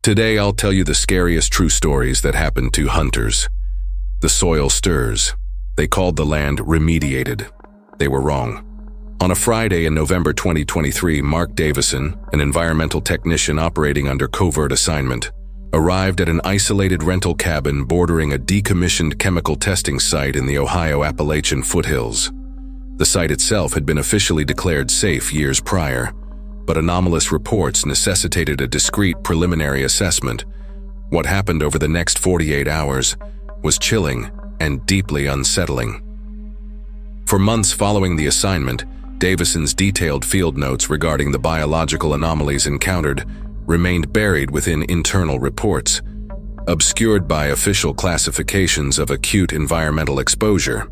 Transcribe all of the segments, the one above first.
Today I'll tell you the scariest true stories that happened to hunters. The soil stirs. They called the land remediated. They were wrong. On a Friday in November 2023, Mark Davison, an environmental technician operating under covert assignment, arrived at an isolated rental cabin bordering a decommissioned chemical testing site in the Ohio Appalachian foothills. The site itself had been officially declared safe years prior, but anomalous reports necessitated a discreet preliminary assessment. What happened over the next 48 hours was chilling and deeply unsettling. For months following the assignment, Davison's detailed field notes regarding the biological anomalies encountered remained buried within internal reports, obscured by official classifications of acute environmental exposure.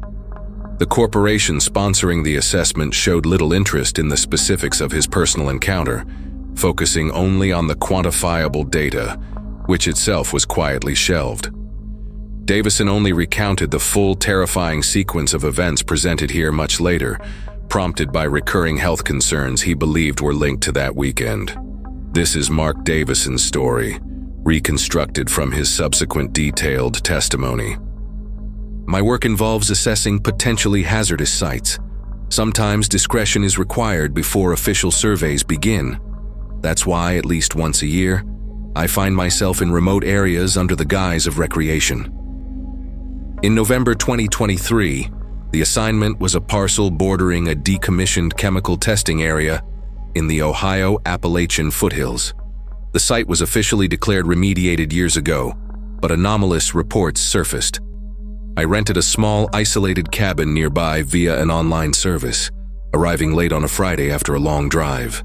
The corporation sponsoring the assessment showed little interest in the specifics of his personal encounter, focusing only on the quantifiable data, which itself was quietly shelved. Davison only recounted the full, terrifying sequence of events presented here much later, prompted by recurring health concerns he believed were linked to that weekend. This is Mark Davison's story, reconstructed from his subsequent detailed testimony. My work involves assessing potentially hazardous sites. Sometimes discretion is required before official surveys begin. That's why, at least once a year, I find myself in remote areas under the guise of recreation. In November 2023, the assignment was a parcel bordering a decommissioned chemical testing area in the Ohio Appalachian foothills. The site was officially declared remediated years ago, but anomalous reports surfaced. I rented a small, isolated cabin nearby via an online service, arriving late on a Friday after a long drive.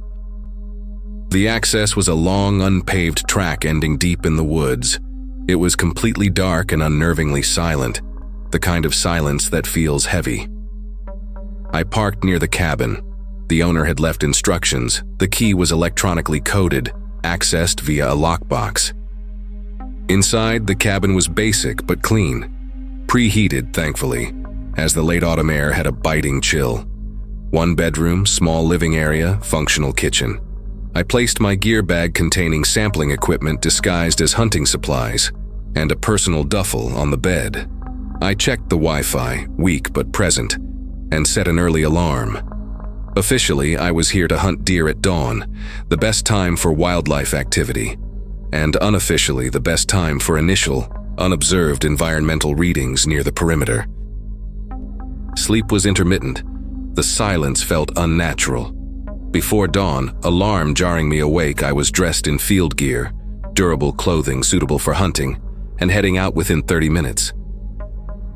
The access was a long, unpaved track ending deep in the woods. It was completely dark and unnervingly silent, the kind of silence that feels heavy. I parked near the cabin. The owner had left instructions. The key was electronically coded, accessed via a lockbox. Inside, the cabin was basic but clean. Preheated, thankfully, as the late autumn air had a biting chill. One bedroom, small living area, functional kitchen. I placed my gear bag containing sampling equipment disguised as hunting supplies and a personal duffel on the bed. I checked the Wi-Fi, weak but present, and set an early alarm. Officially, I was here to hunt deer at dawn, the best time for wildlife activity, and unofficially the best time for initial, unobserved environmental readings near the perimeter. Sleep was intermittent. The silence felt unnatural. Before dawn, alarm jarring me awake, I was dressed in field gear, durable clothing suitable for hunting, and heading out within 30 minutes.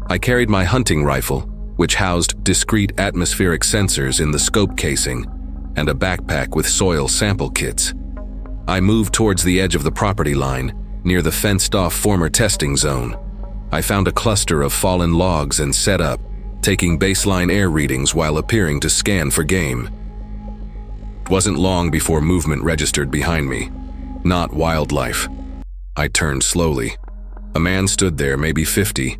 I carried my hunting rifle, which housed discrete atmospheric sensors in the scope casing, and a backpack with soil sample kits. I moved towards the edge of the property line, near the fenced-off former testing zone. I found a cluster of fallen logs and set up, taking baseline air readings while appearing to scan for game. It wasn't long before movement registered behind me. Not wildlife. I turned slowly. A man stood there, maybe 50,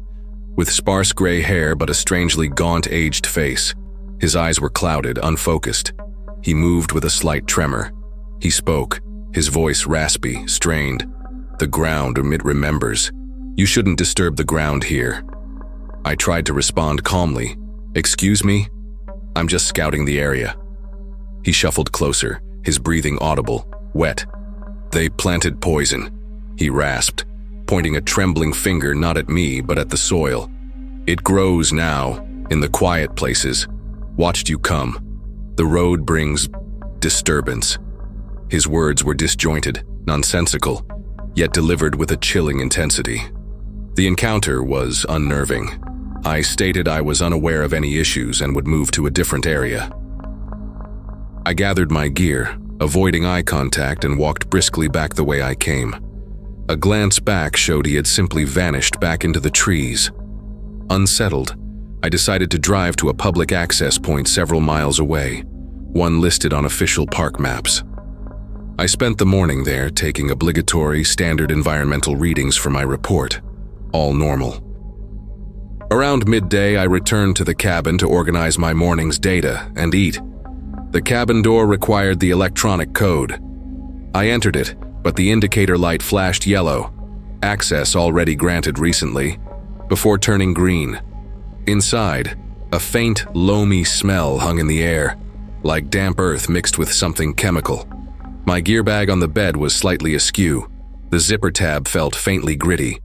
with sparse gray hair but a strangely gaunt, aged face. His eyes were clouded, unfocused. He moved with a slight tremor. He spoke, his voice raspy, strained. "The ground, it remembers. You shouldn't disturb the ground here." I tried to respond calmly. "Excuse me? I'm just scouting the area." He shuffled closer, his breathing audible, wet. "They planted poison," he rasped, pointing a trembling finger not at me but at the soil. "It grows now, in the quiet places. Watched you come. The road brings disturbance." His words were disjointed, nonsensical, yet delivered with a chilling intensity. The encounter was unnerving. I stated I was unaware of any issues and would move to a different area. I gathered my gear, avoiding eye contact, and walked briskly back the way I came. A glance back showed he had simply vanished back into the trees. Unsettled, I decided to drive to a public access point several miles away, one listed on official park maps. I spent the morning there taking obligatory standard environmental readings for my report, all normal. Around midday, I returned to the cabin to organize my morning's data and eat. The cabin door required the electronic code. I entered it, but the indicator light flashed yellow, access already granted recently, before turning green. Inside, a faint, loamy smell hung in the air, like damp earth mixed with something chemical. My gear bag on the bed was slightly askew. The zipper tab felt faintly gritty.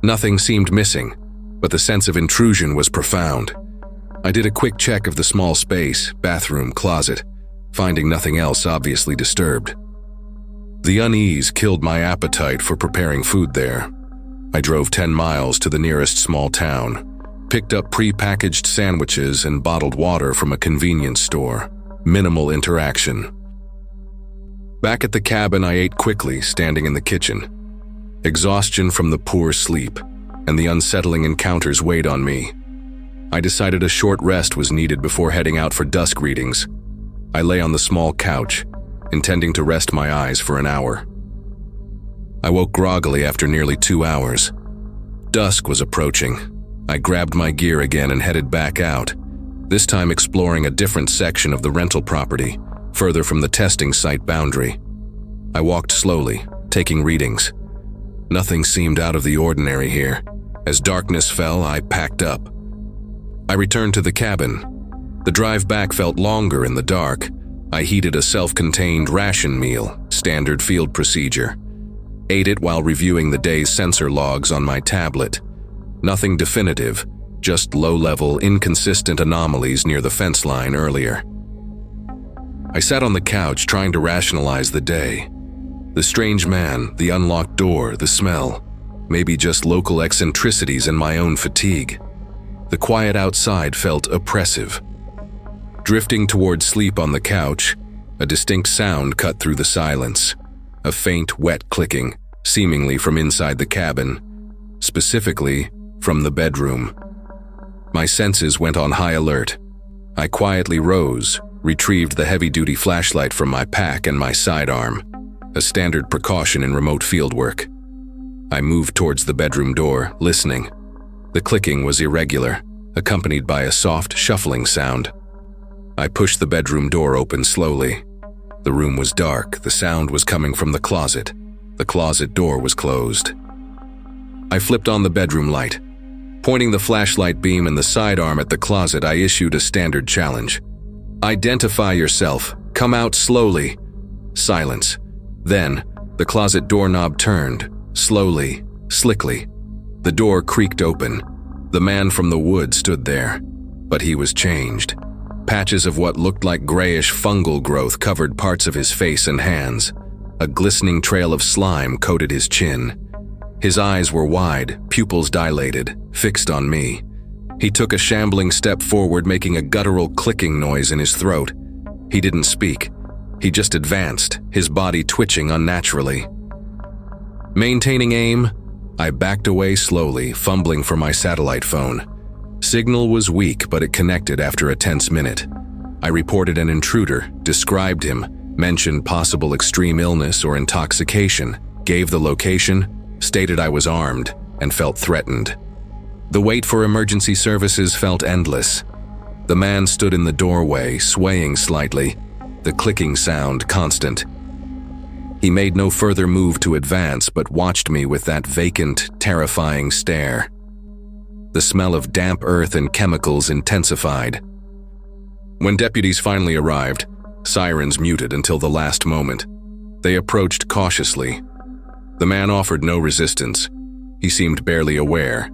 Nothing seemed missing, but the sense of intrusion was profound. I did a quick check of the small space, bathroom, closet, finding nothing else obviously disturbed. The unease killed my appetite for preparing food there. I drove 10 miles to the nearest small town, picked up pre-packaged sandwiches and bottled water from a convenience store. Minimal interaction. Back at the cabin, I ate quickly, standing in the kitchen. Exhaustion from the poor sleep and the unsettling encounters weighed on me. I decided a short rest was needed before heading out for dusk readings. I lay on the small couch, intending to rest my eyes for an hour. I woke groggily after nearly 2 hours. Dusk was approaching. I grabbed my gear again and headed back out, this time exploring a different section of the rental property, further from the testing site boundary. I walked slowly, taking readings. Nothing seemed out of the ordinary here. As darkness fell, I packed up. I returned to the cabin. The drive back felt longer in the dark. I heated a self-contained ration meal, standard field procedure. Ate it while reviewing the day's sensor logs on my tablet. Nothing definitive, just low-level, inconsistent anomalies near the fence line earlier. I sat on the couch trying to rationalize the day. The strange man, the unlocked door, the smell, maybe just local eccentricities and my own fatigue. The quiet outside felt oppressive. Drifting toward sleep on the couch, a distinct sound cut through the silence. A faint, wet clicking, seemingly from inside the cabin, specifically from the bedroom. My senses went on high alert. I quietly rose, retrieved the heavy-duty flashlight from my pack and my sidearm, a standard precaution in remote fieldwork. I moved towards the bedroom door, listening. The clicking was irregular, accompanied by a soft, shuffling sound. I pushed the bedroom door open slowly. The room was dark. The sound was coming from the closet. The closet door was closed. I flipped on the bedroom light. Pointing the flashlight beam and the sidearm at the closet, I issued a standard challenge. Identify yourself. Come out slowly. Silence. Then, the closet doorknob turned, slowly, slickly. The door creaked open. The man from the wood stood there, but he was changed. Patches of what looked like grayish fungal growth covered parts of his face and hands. A glistening trail of slime coated his chin. His eyes were wide, pupils dilated, fixed on me. He took a shambling step forward, making a guttural clicking noise in his throat. He didn't speak. He just advanced, his body twitching unnaturally. Maintaining aim, I backed away slowly, fumbling for my satellite phone. Signal was weak, but it connected after a tense minute. I reported an intruder, described him, mentioned possible extreme illness or intoxication, gave the location, stated I was armed, and felt threatened. The wait for emergency services felt endless. The man stood in the doorway, swaying slightly, the clicking sound constant. He made no further move to advance, but watched me with that vacant, terrifying stare. The smell of damp earth and chemicals intensified. When deputies finally arrived, sirens muted until the last moment. They approached cautiously. The man offered no resistance. He seemed barely aware.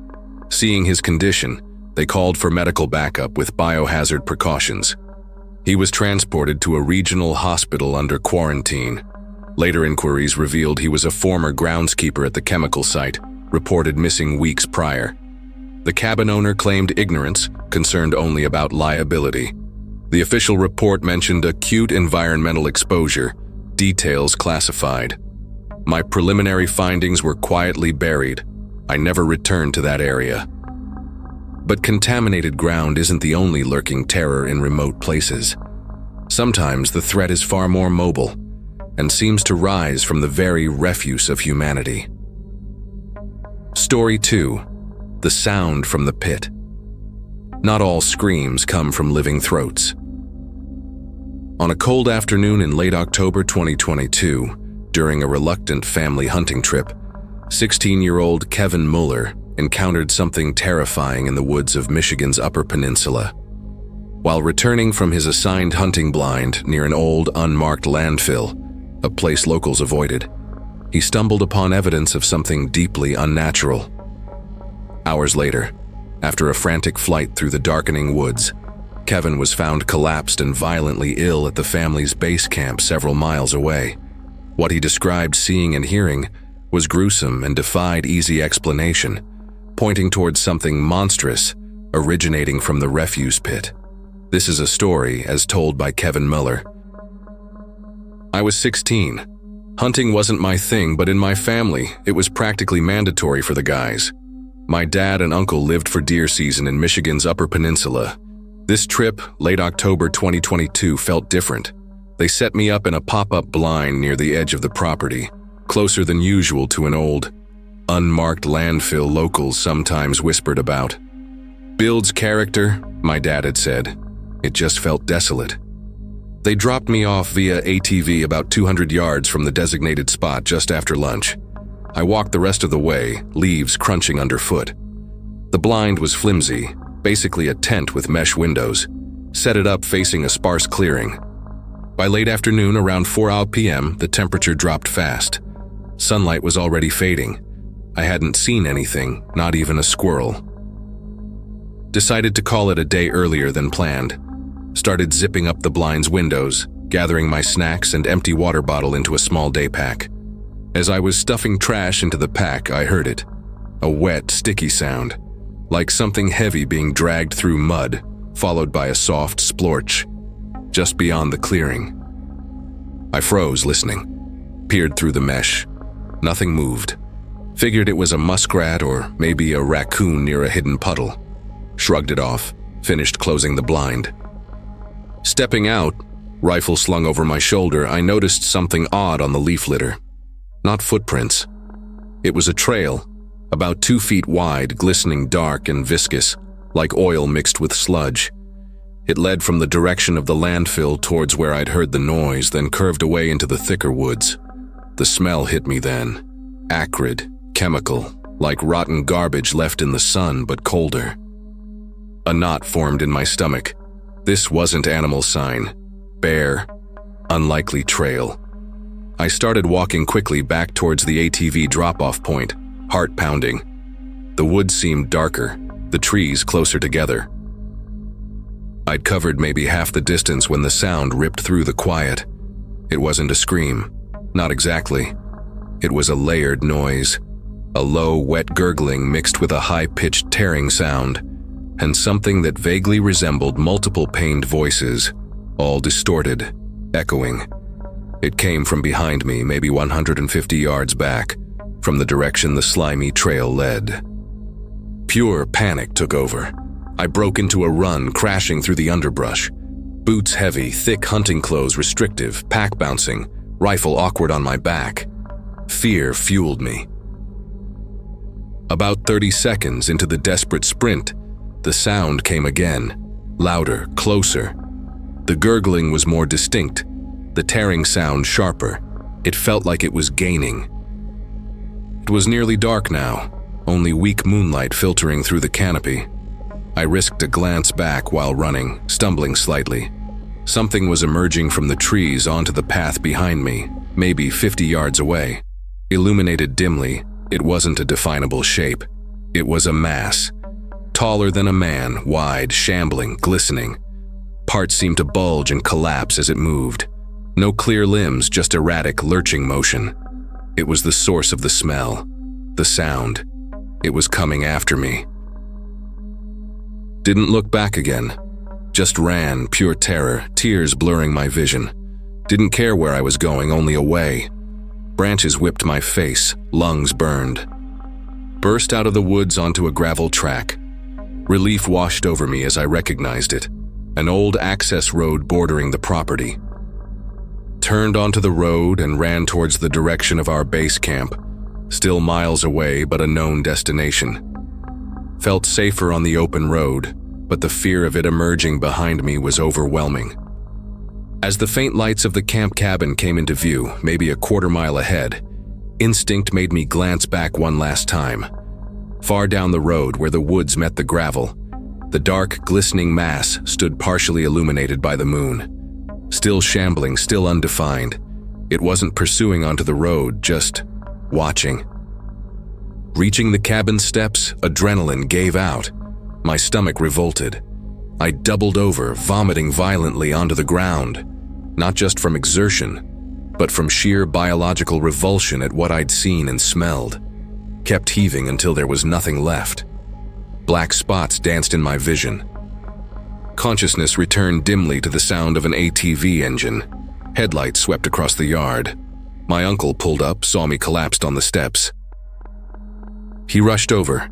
Seeing his condition, they called for medical backup with biohazard precautions. He was transported to a regional hospital under quarantine. Later inquiries revealed he was a former groundskeeper at the chemical site, reported missing weeks prior. The cabin owner claimed ignorance, concerned only about liability. The official report mentioned acute environmental exposure, details classified. My preliminary findings were quietly buried. I never returned to that area. But contaminated ground isn't the only lurking terror in remote places. Sometimes the threat is far more mobile and seems to rise from the very refuse of humanity. Story 2. The sound from the pit. Not all screams come from living throats. On a cold afternoon in late October 2022, during a reluctant family hunting trip, 16-year-old Kevin Mueller encountered something terrifying in the woods of Michigan's Upper Peninsula. While returning from his assigned hunting blind near an old, unmarked landfill, a place locals avoided, he stumbled upon evidence of something deeply unnatural. Hours later, after a frantic flight through the darkening woods, Kevin was found collapsed and violently ill at the family's base camp several miles away. What he described seeing and hearing was gruesome and defied easy explanation, pointing towards something monstrous originating from the refuse pit. This is a story as told by Kevin Mueller. I was 16. Hunting wasn't my thing, but in my family, it was practically mandatory for the guys. My dad and uncle lived for deer season in Michigan's Upper Peninsula. This trip, late October 2022, felt different. They set me up in a pop-up blind near the edge of the property, closer than usual to an old, unmarked landfill locals sometimes whispered about. Builds character, my dad had said. It just felt desolate. They dropped me off via ATV about 200 yards from the designated spot just after lunch. I walked the rest of the way, leaves crunching underfoot. The blind was flimsy, basically a tent with mesh windows, set it up facing a sparse clearing. By late afternoon, around 4 p.m., the temperature dropped fast. Sunlight was already fading. I hadn't seen anything, not even a squirrel. Decided to call it a day earlier than planned. Started zipping up the blind's windows, gathering my snacks and empty water bottle into a small day pack. As I was stuffing trash into the pack, I heard it. A wet, sticky sound, like something heavy being dragged through mud, followed by a soft splorch, just beyond the clearing. I froze, listening. Peered through the mesh. Nothing moved. Figured it was a muskrat or maybe a raccoon near a hidden puddle. Shrugged it off, finished closing the blind. Stepping out, rifle slung over my shoulder, I noticed something odd on the leaf litter. Not footprints. It was a trail, about 2 feet wide, glistening dark and viscous, like oil mixed with sludge. It led from the direction of the landfill towards where I'd heard the noise, then curved away into the thicker woods. The smell hit me then. Acrid, chemical, like rotten garbage left in the sun, but colder. A knot formed in my stomach. This wasn't animal sign. Bare, unlikely trail. I started walking quickly back towards the ATV drop-off point, heart pounding. The woods seemed darker, the trees closer together. I'd covered maybe half the distance when the sound ripped through the quiet. It wasn't a scream. Not exactly. It was a layered noise. A low, wet gurgling mixed with a high-pitched tearing sound, and something that vaguely resembled multiple pained voices, all distorted, echoing. It came from behind me, maybe 150 yards back, from the direction the slimy trail led. Pure panic took over. I broke into a run, crashing through the underbrush. Boots heavy, thick hunting clothes restrictive, pack bouncing, rifle awkward on my back. Fear fueled me. About 30 seconds into the desperate sprint, the sound came again, louder, closer. The gurgling was more distinct, the tearing sound sharper. It felt like it was gaining. It was nearly dark now, only weak moonlight filtering through the canopy. I risked a glance back while running, stumbling slightly. Something was emerging from the trees onto the path behind me, maybe 50 yards away. Illuminated dimly, it wasn't a definable shape. It was a mass. Taller than a man, wide, shambling, glistening. Parts seemed to bulge and collapse as it moved. No clear limbs, just erratic, lurching motion. It was the source of the smell, the sound. It was coming after me. Didn't look back again. Just ran, pure terror, tears blurring my vision. Didn't care where I was going, only away. Branches whipped my face, lungs burned. Burst out of the woods onto a gravel track. Relief washed over me as I recognized it. An old access road bordering the property. Turned onto the road and ran towards the direction of our base camp, still miles away but a known destination. Felt safer on the open road, but the fear of it emerging behind me was overwhelming. As the faint lights of the camp cabin came into view, maybe a quarter-mile ahead, instinct made me glance back one last time. Far down the road where the woods met the gravel, the dark, glistening mass stood partially illuminated by the moon. Still shambling, still undefined. It wasn't pursuing onto the road, just watching. Reaching the cabin steps, adrenaline gave out. My stomach revolted. I doubled over, vomiting violently onto the ground, not just from exertion, but from sheer biological revulsion at what I'd seen and smelled. Kept heaving until there was nothing left. Black spots danced in my vision. Consciousness returned dimly to the sound of an ATV engine. Headlights swept across the yard. My uncle pulled up, saw me collapsed on the steps. He rushed over.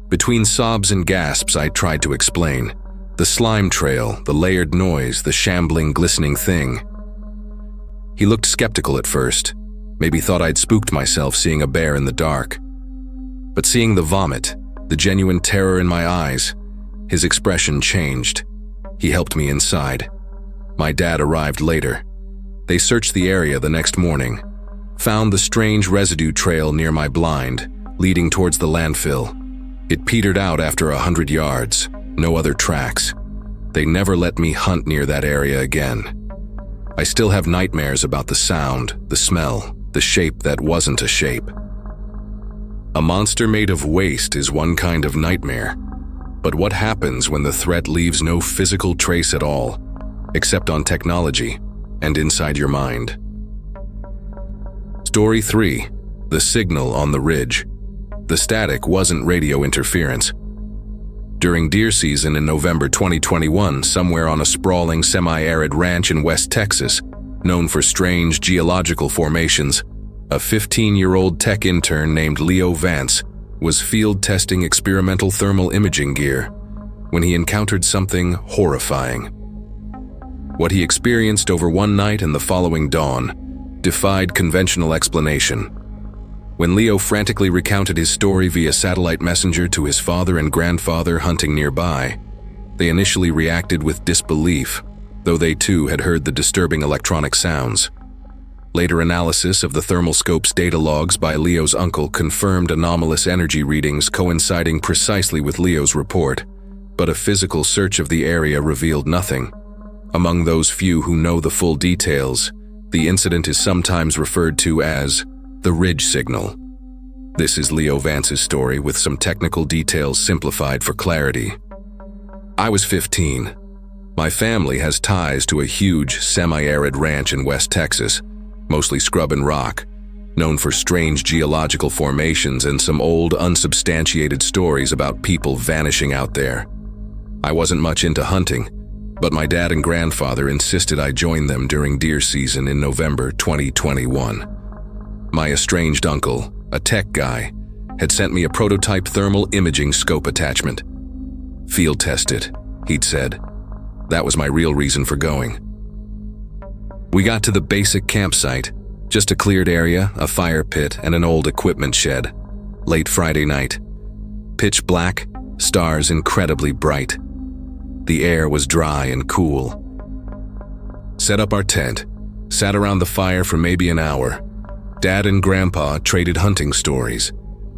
Between sobs and gasps, I tried to explain. The slime trail, the layered noise, the shambling, glistening thing. He looked skeptical at first, maybe thought I'd spooked myself seeing a bear in the dark. But seeing the vomit, the genuine terror in my eyes, his expression changed. He helped me inside. My dad arrived later. They searched the area the next morning, found the strange residue trail near my blind, leading towards the landfill. It petered out after 100 yards, no other tracks. They never let me hunt near that area again. I still have nightmares about the sound, the smell, the shape that wasn't a shape. A monster made of waste is one kind of nightmare, but what happens when the threat leaves no physical trace at all, except on technology and inside your mind? Story 3. The signal on the ridge. The static wasn't radio interference. During deer season in November 2021, somewhere on a sprawling semi-arid ranch in West Texas, known for strange geological formations, a 15-year-old tech intern named Leo Vance was field testing experimental thermal imaging gear when he encountered something horrifying. What he experienced over one night and the following dawn defied conventional explanation. When Leo frantically recounted his story via satellite messenger to his father and grandfather hunting nearby, they initially reacted with disbelief, though they too had heard the disturbing electronic sounds. Later analysis of the thermal scope's data logs by Leo's uncle confirmed anomalous energy readings coinciding precisely with Leo's report, but a physical search of the area revealed nothing. Among those few who know the full details, the incident is sometimes referred to as the ridge signal. This is Leo Vance's story with some technical details simplified for clarity. I was 15. My family has ties to a huge semi-arid ranch in West Texas, mostly scrub and rock, known for strange geological formations and some old unsubstantiated stories about people vanishing out there. I wasn't much into hunting, but my dad and grandfather insisted I join them during deer season in November 2021. My estranged uncle, a tech guy, had sent me a prototype thermal imaging scope attachment. Field test it, he'd said. That was my real reason for going. We got to the basic campsite, just a cleared area, a fire pit, and an old equipment shed. Late Friday night. Pitch black, stars incredibly bright. The air was dry and cool. Set up our tent, sat around the fire for maybe an hour. Dad and Grandpa traded hunting stories.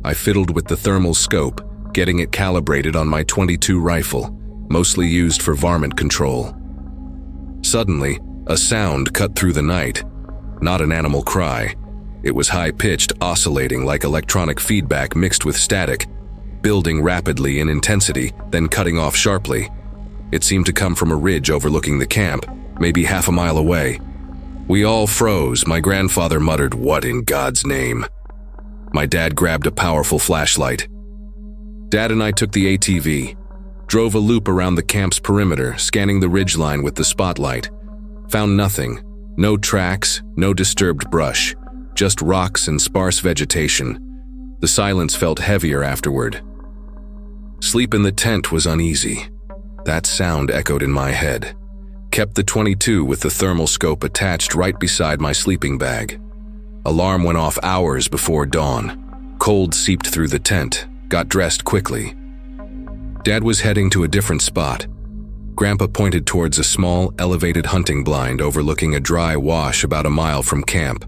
I fiddled with the thermal scope, getting it calibrated on my .22 rifle, mostly used for varmint control. Suddenly, a sound cut through the night. Not an animal cry. It was high-pitched, oscillating like electronic feedback mixed with static, building rapidly in intensity, then cutting off sharply. It seemed to come from a ridge overlooking the camp, maybe half a mile away. We all froze. My grandfather muttered, "What in God's name?" My dad grabbed a powerful flashlight. Dad and I took the ATV, drove a loop around the camp's perimeter, scanning the ridgeline with the spotlight. Found nothing. No tracks, no disturbed brush, just rocks and sparse vegetation. The silence felt heavier afterward. Sleep in the tent was uneasy. That sound echoed in my head. Kept the .22 with the thermal scope attached right beside my sleeping bag. Alarm went off hours before dawn. Cold seeped through the tent. Got dressed quickly. Dad was heading to a different spot. Grandpa pointed towards a small, elevated hunting blind overlooking a dry wash about a mile from camp.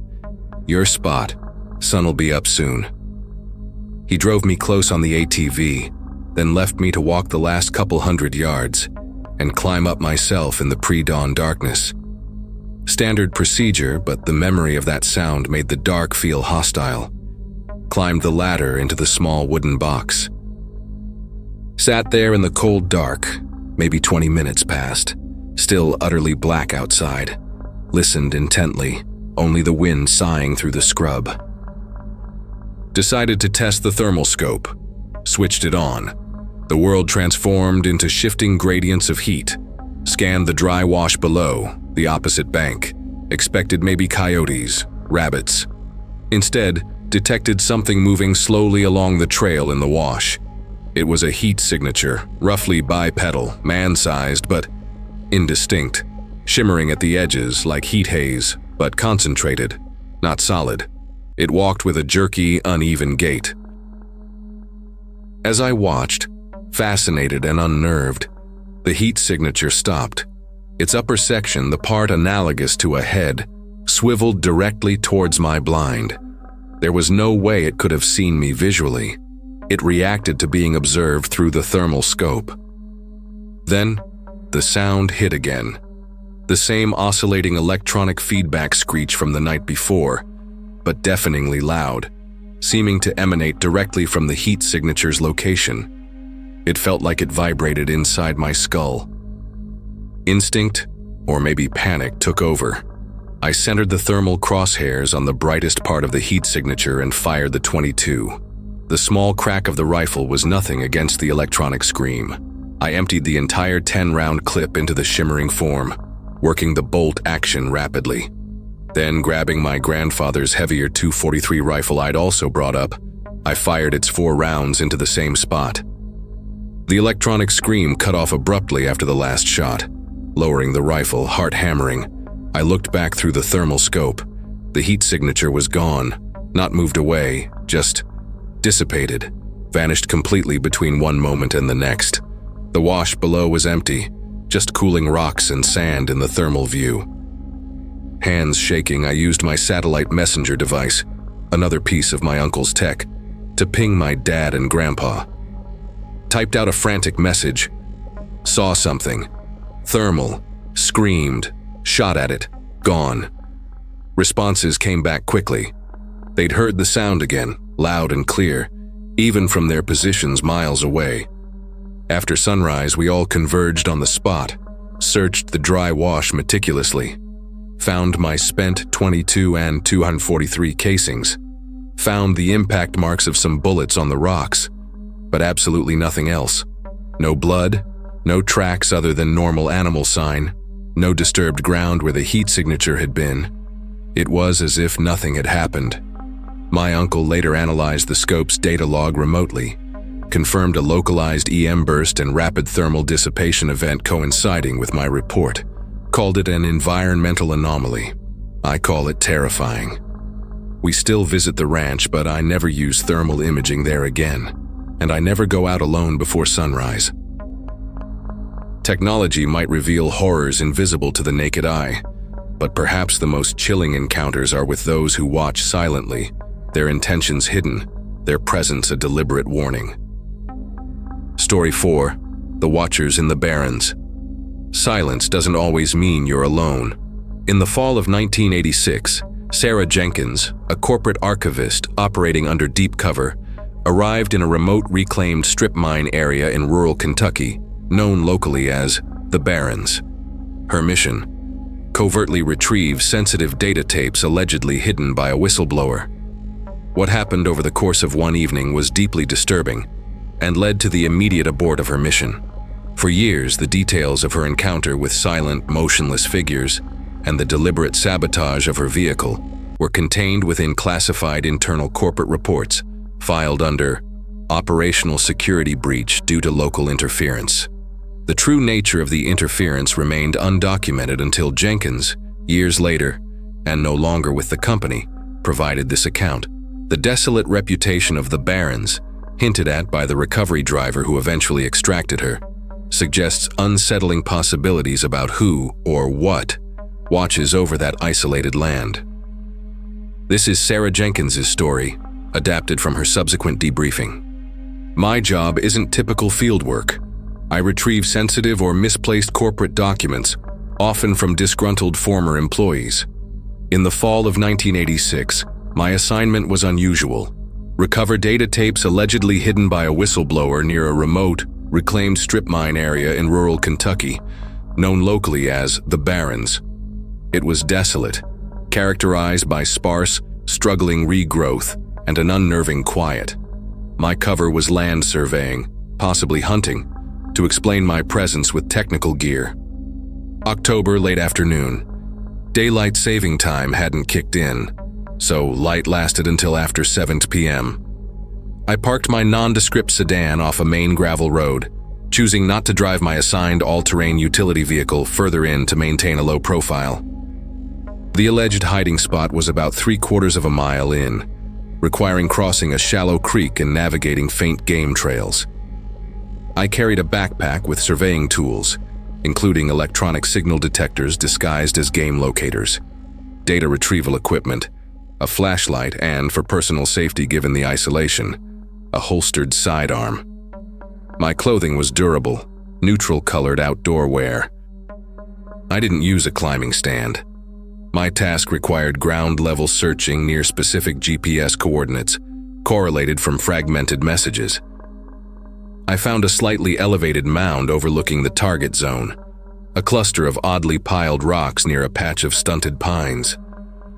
"Your spot. Sun'll be up soon." He drove me close on the ATV, then left me to walk the last couple hundred yards and climb up myself in the pre-dawn darkness. Standard procedure, but the memory of that sound made the dark feel hostile. Climbed the ladder into the small wooden box. Sat there in the cold dark. Maybe 20 minutes passed, still utterly black outside. Listened intently, only the wind sighing through the scrub. Decided to test the thermal scope. Switched it on. The world transformed into shifting gradients of heat. Scanned the dry wash below, the opposite bank. Expected maybe coyotes, rabbits. Instead, detected something moving slowly along the trail in the wash. It was a heat signature, roughly bipedal, man-sized, but indistinct, shimmering at the edges like heat haze, but concentrated, not solid. It walked with a jerky, uneven gait. As I watched, fascinated and unnerved, the heat signature stopped. Its upper section, the part analogous to a head, swiveled directly towards my blind. There was no way it could have seen me visually. It reacted to being observed through the thermal scope. Then, the sound hit again. The same oscillating electronic feedback screech from the night before, but deafeningly loud, seeming to emanate directly from the heat signature's location. It felt like it vibrated inside my skull. Instinct, or maybe panic, took over. I centered the thermal crosshairs on the brightest part of the heat signature and fired the .22. The small crack of the rifle was nothing against the electronic scream. I emptied the entire 10-round clip into the shimmering form, working the bolt action rapidly. Then, grabbing my grandfather's heavier .243 rifle I'd also brought up, I fired its 4 rounds into the same spot. The electronic scream cut off abruptly after the last shot. Lowering the rifle, heart hammering, I looked back through the thermal scope. The heat signature was gone, not moved away, just dissipated, vanished completely between one moment and the next. The wash below was empty, just cooling rocks and sand in the thermal view. Hands shaking, I used my satellite messenger device, another piece of my uncle's tech, to ping my dad and grandpa. Typed out a frantic message. Saw something. Thermal. Screamed. Shot at it. Gone. Responses came back quickly. They'd heard the sound again, loud and clear, even from their positions miles away. After sunrise, we all converged on the spot, searched the dry wash meticulously, found my spent .22 and .243 casings, found the impact marks of some bullets on the rocks, but absolutely nothing else. No blood, no tracks other than normal animal sign, no disturbed ground where the heat signature had been. It was as if nothing had happened. My uncle later analyzed the scope's data log remotely, confirmed a localized EM burst and rapid thermal dissipation event coinciding with my report, called it an environmental anomaly. I call it terrifying. We still visit the ranch, but I never use thermal imaging there again, and I never go out alone before sunrise. Technology might reveal horrors invisible to the naked eye, but perhaps the most chilling encounters are with those who watch silently, their intentions hidden, their presence a deliberate warning. Story 4. The Watchers in the Barrens. Silence doesn't always mean you're alone. In the fall of 1986, Sarah Jenkins, a corporate archivist operating under deep cover, arrived in a remote reclaimed strip mine area in rural Kentucky, known locally as the Barrens. Her mission: covertly retrieve sensitive data tapes allegedly hidden by a whistleblower. What happened over the course of one evening was deeply disturbing and led to the immediate abort of her mission. For years, the details of her encounter with silent, motionless figures and the deliberate sabotage of her vehicle were contained within classified internal corporate reports filed under operational security breach due to local interference. The true nature of the interference remained undocumented until Jenkins, years later, and no longer with the company, provided this account. The desolate reputation of the Barrens, hinted at by the recovery driver who eventually extracted her, suggests unsettling possibilities about who or what watches over that isolated land. This is Sarah Jenkins's story, adapted from her subsequent debriefing. My job isn't typical fieldwork. I retrieve sensitive or misplaced corporate documents, often from disgruntled former employees. In the fall of 1986, my assignment was unusual. Recover data tapes allegedly hidden by a whistleblower near a remote, reclaimed strip mine area in rural Kentucky, known locally as the Barrens. It was desolate, characterized by sparse, struggling regrowth and an unnerving quiet. My cover was land surveying, possibly hunting, to explain my presence with technical gear. October, late afternoon. Daylight saving time hadn't kicked in, so light lasted until after 7 p.m. I parked my nondescript sedan off a main gravel road, choosing not to drive my assigned all-terrain utility vehicle further in to maintain a low profile. The alleged hiding spot was about 3/4 of a mile in, requiring crossing a shallow creek and navigating faint game trails. I carried a backpack with surveying tools, including electronic signal detectors disguised as game locators, data retrieval equipment, a flashlight, and, for personal safety given the isolation, a holstered sidearm. My clothing was durable, neutral-colored outdoor wear. I didn't use a climbing stand. My task required ground-level searching near specific GPS coordinates, correlated from fragmented messages. I found a slightly elevated mound overlooking the target zone, a cluster of oddly piled rocks near a patch of stunted pines.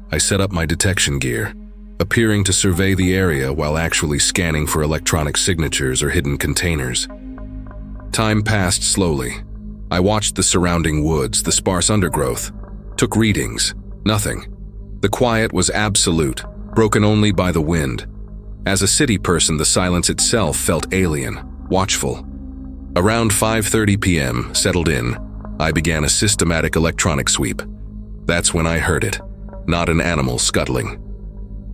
I set up my detection gear, appearing to survey the area while actually scanning for electronic signatures or hidden containers. Time passed slowly. I watched the surrounding woods, the sparse undergrowth, took readings. Nothing. The quiet was absolute, broken only by the wind. As a city person, the silence itself felt alien, watchful. Around 5:30 p.m., settled in, I began a systematic electronic sweep. That's when I heard it, not an animal scuttling.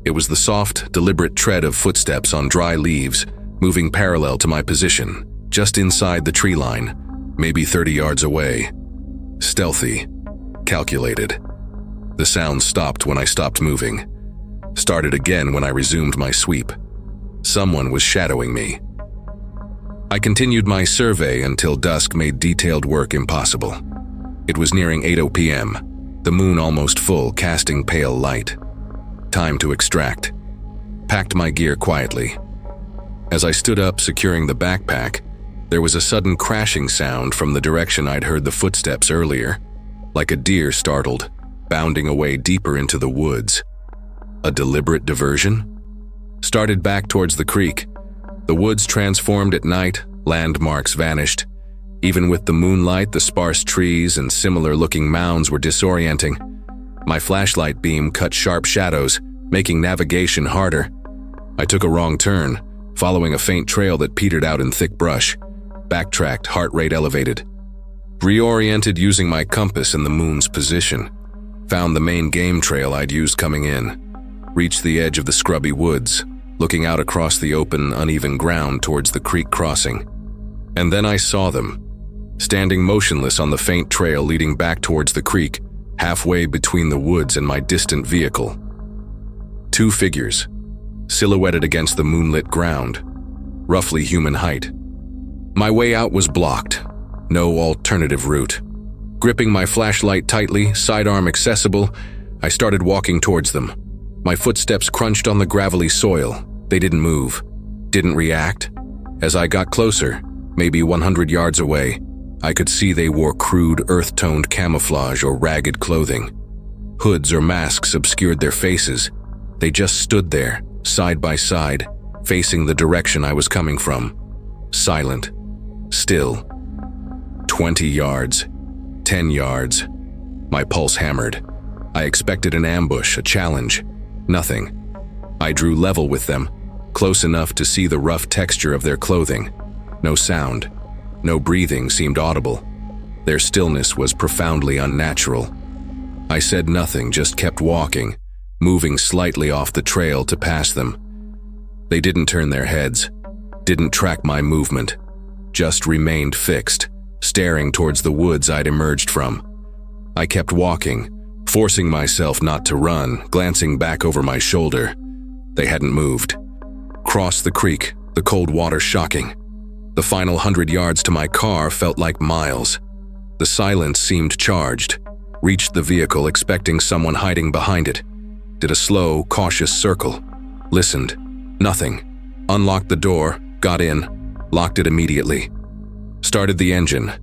It was the soft, deliberate tread of footsteps on dry leaves, moving parallel to my position, just inside the tree line, maybe 30 yards away. Stealthy, calculated. The sound stopped when I stopped moving, started again when I resumed my sweep. Someone was shadowing me. I continued my survey until dusk made detailed work impossible. It was nearing 8:00 p.m., the moon almost full, casting pale light. Time to extract. Packed my gear quietly. As I stood up, securing the backpack, there was a sudden crashing sound from the direction I'd heard the footsteps earlier, like a deer startled, bounding away deeper into the woods. A deliberate diversion? Started back towards the creek. The woods transformed at night, landmarks vanished. Even with the moonlight, the sparse trees and similar-looking mounds were disorienting. My flashlight beam cut sharp shadows, making navigation harder. I took a wrong turn, following a faint trail that petered out in thick brush. Backtracked, heart rate elevated. Reoriented using my compass and the moon's position. Found the main game trail I'd used coming in. Reached the edge of the scrubby woods, looking out across the open, uneven ground towards the creek crossing. And then I saw them, standing motionless on the faint trail leading back towards the creek, halfway between the woods and my distant vehicle. 2 figures, silhouetted against the moonlit ground, roughly human height. My way out was blocked, no alternative route. Gripping my flashlight tightly, sidearm accessible, I started walking towards them. My footsteps crunched on the gravelly soil. They didn't move, didn't react. As I got closer, maybe 100 yards away, I could see they wore crude, earth-toned camouflage or ragged clothing. Hoods or masks obscured their faces. They just stood there, side by side, facing the direction I was coming from. Silent. Still. 20 yards. 10 yards. My pulse hammered. I expected an ambush, a challenge. Nothing. I drew level with them, close enough to see the rough texture of their clothing. No sound. No breathing seemed audible. Their stillness was profoundly unnatural. I said nothing, just kept walking, moving slightly off the trail to pass them. They didn't turn their heads, didn't track my movement, just remained fixed, staring towards the woods I'd emerged from. I kept walking, forcing myself not to run, glancing back over my shoulder. They hadn't moved. Crossed the creek, the cold water shocking. The final 100 yards to my car felt like miles. The silence seemed charged. Reached the vehicle expecting someone hiding behind it. Did a slow, cautious circle. Listened. Nothing. Unlocked the door, got in, locked it immediately. Started the engine.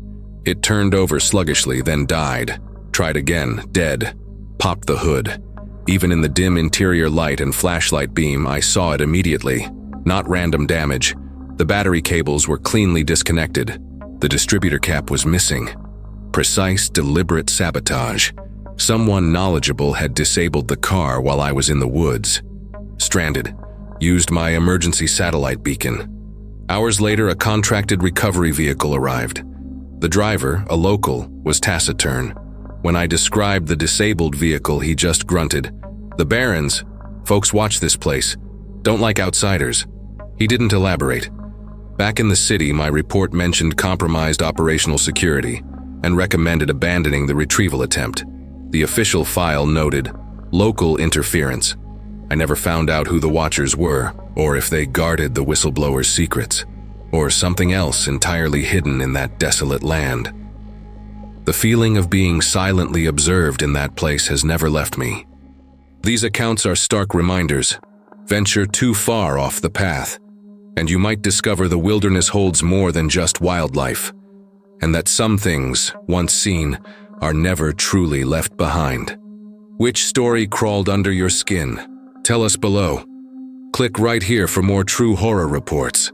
It turned over sluggishly, then died. Tried again, dead. Popped the hood. Even in the dim interior light and flashlight beam, I saw it immediately. Not random damage. The battery cables were cleanly disconnected. The distributor cap was missing. Precise, deliberate sabotage. Someone knowledgeable had disabled the car while I was in the woods. Stranded. Used my emergency satellite beacon. Hours later, a contracted recovery vehicle arrived. The driver, a local, was taciturn. When I described the disabled vehicle, he just grunted. "The Barons. Folks watch this place. Don't like outsiders." He didn't elaborate. Back in the city, my report mentioned compromised operational security and recommended abandoning the retrieval attempt. The official file noted, "Local interference." I never found out who the watchers were, or if they guarded the whistleblower's secrets, or something else entirely hidden in that desolate land. The feeling of being silently observed in that place has never left me. These accounts are stark reminders. Venture too far off the path, and you might discover the wilderness holds more than just wildlife, and that some things, once seen, are never truly left behind. Which story crawled under your skin? Tell us below. Click right here for more true horror reports.